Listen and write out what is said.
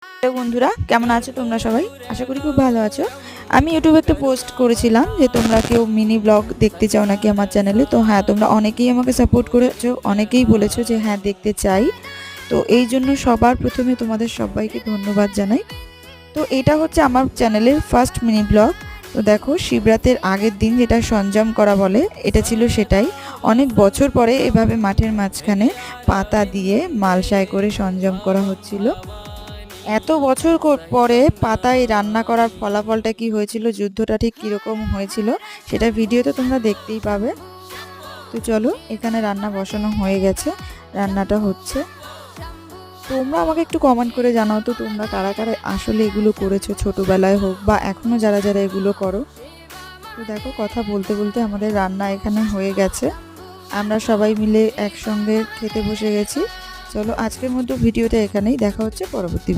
Hello বন্ধুরা, কেমন আছো তোমরা সবাই? আশা করি খুব ভালো আছো। আমি ইউটিউবে একটা পোস্ট করেছিলাম যে তোমরা কেউ মিনি ব্লগ দেখতে চাও নাকি আমার চ্যানেলে। তো হ্যাঁ, তোমরা অনেকেই আমাকে সাপোর্ট করেছো, অনেকেই বলেছো যে হ্যাঁ দেখতে চাই। তো এই জন্য সবার প্রথমে তোমাদের সবাইকে ধন্যবাদ জানাই। তো এটা হচ্ছে আমার চ্যানেলের ফার্স্ট মিনি ব্লগ। তো দেখো, শিবরাতের আগের দিন যেটা সঞ্জম করা বলে, এটা ছিল সেটাই। অনেক বছর পরে এভাবে মাঠের মাঝখানে পাতা দিয়ে মালসায় করে সঞ্জম করা হচ্ছিল। এত বছর পরে পাতায় রান্না করার ফলাফলটা কি হয়েছিল, যুদ্ধটা ঠিক কীরকম হয়েছিল, সেটা ভিডিওতে তোমরা দেখতেই পাবে। তো চলো, এখানে রান্না বসানো হয়ে গেছে, রান্নাটা হচ্ছে। তোমরা আমাকে একটু কমেন্ট করে জানাও তো, তোমরা কারা কারা আসলে এগুলো করেছো, ছোটোবেলায় হোক বা এখনও যারা যারা এগুলো করো। তো দেখো, কথা বলতে বলতে আমাদের রান্না এখানে হয়ে গেছে, আমরা সবাই মিলে একসঙ্গে খেতে বসে গেছি। চলো, আজকের মতো ভিডিওটা এখানেই, দেখা হচ্ছে পরবর্তী ভিডিও।